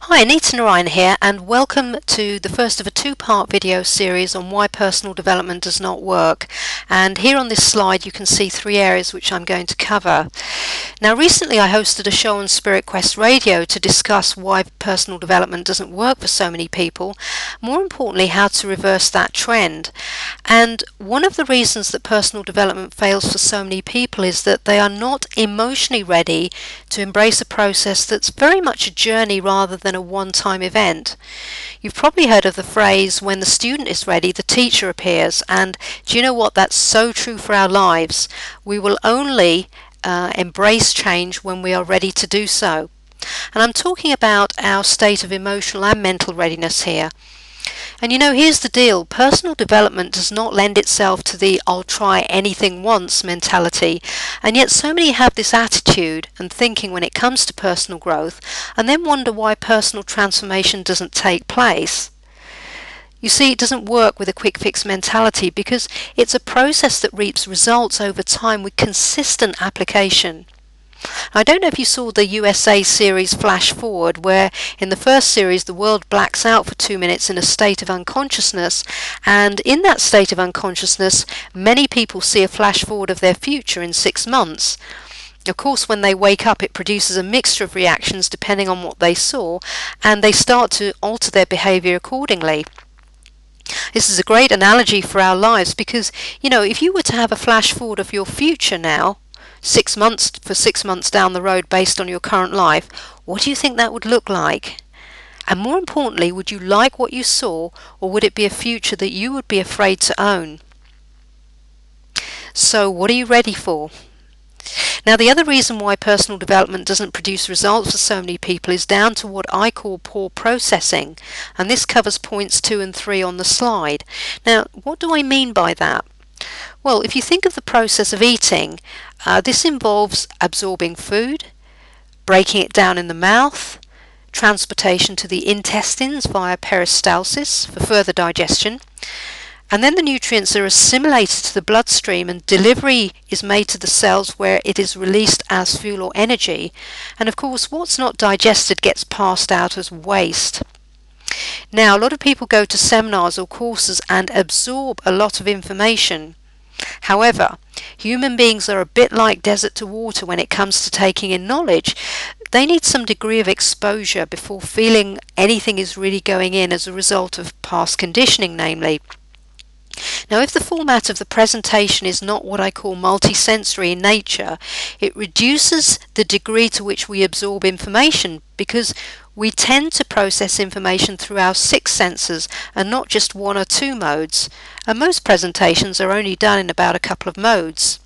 Hi, Anita, Narayan here, and welcome to the first of a two-part video series on why personal development does not work. And here on this slide you can see three areas which I'm going to cover. Now, recently I hosted a show on Spirit Quest Radio to discuss why personal development doesn't work for so many people, more importantly how to reverse that trend. And one of the reasons that personal development fails for so many people is that they are not emotionally ready to embrace a process that's very much a journey rather than a one-time event. You've probably heard of the phrase, when the student is ready, the teacher appears, and do you know what? That's so true for our lives. We will only embrace change when we are ready to do so. And I'm talking about our state of emotional and mental readiness here. And you know, here's the deal. Personal development does not lend itself to the "I'll try anything once" mentality, and yet so many have this attitude and thinking when it comes to personal growth, and then wonder why personal transformation doesn't take place. You see, it doesn't work with a quick fix mentality because it's a process that reaps results over time with consistent application. I don't know if you saw the USA series Flash Forward, where in the first series the world blacks out for 2 minutes in a state of unconsciousness, and in that state of unconsciousness many people see a flash forward of their future in 6 months. Of course, when they wake up it produces a mixture of reactions depending on what they saw, and they start to alter their behaviour accordingly. This is a great analogy for our lives because, you know, if you were to have a flash forward of your future now, 6 months down the road based on your current life, what do you think that would look like? And more importantly, would you like what you saw, or would it be a future that you would be afraid to own? So what are you ready for? Now, the other reason why personal development doesn't produce results for so many people is down to what I call poor processing, and this covers points 2 and 3 on the slide. Now, what do I mean by that? Well, if you think of the process of eating, this involves absorbing food, breaking it down in the mouth, transportation to the intestines via peristalsis for further digestion, and then the nutrients are assimilated to the bloodstream and delivery is made to the cells where it is released as fuel or energy. And of course, what's not digested gets passed out as waste. Now, a lot of people go to seminars or courses and absorb a lot of information. However, human beings are a bit like desert to water when it comes to taking in knowledge. They need some degree of exposure before feeling anything is really going in as a result of past conditioning, namely. Now, if the format of the presentation is not what I call multisensory in nature, it reduces the degree to which we absorb information because we tend to process information through our 6 senses and not just 1 or 2 modes, and most presentations are only done in about a couple of modes.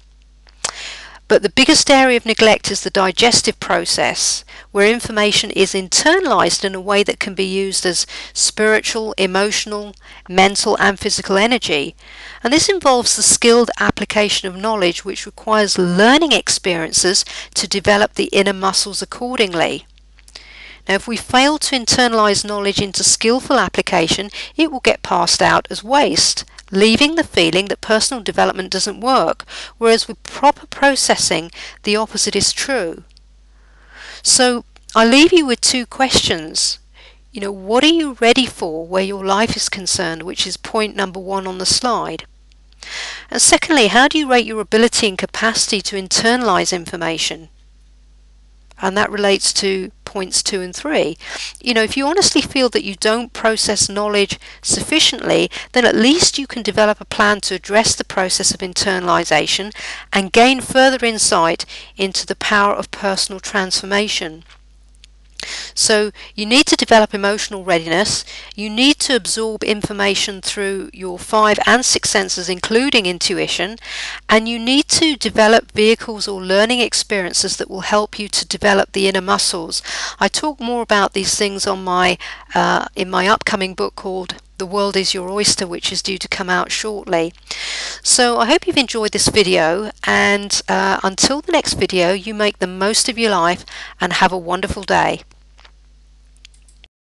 But the biggest area of neglect is the digestive process, where information is internalized in a way that can be used as spiritual, emotional, mental and physical energy. And this involves the skilled application of knowledge, which requires learning experiences to develop the inner muscles accordingly. Now, if we fail to internalize knowledge into skillful application, it will get passed out as waste, leaving the feeling that personal development doesn't work, whereas with proper processing, the opposite is true. So I leave you with 2 questions. You know, what are you ready for where your life is concerned, which is point number 1 on the slide? And secondly, how do you rate your ability and capacity to internalize information? And that relates to points 2 and 3. You know, if you honestly feel that you don't process knowledge sufficiently, then at least you can develop a plan to address the process of internalization and gain further insight into the power of personal transformation. So you need to develop emotional readiness, you need to absorb information through your 5 and 6 senses including intuition, and you need to develop vehicles or learning experiences that will help you to develop the inner muscles. I talk more about these things on in my upcoming book called The World is Your Oyster, which is due to come out shortly. So I hope you've enjoyed this video, and until the next video, you make the most of your life and have a wonderful day.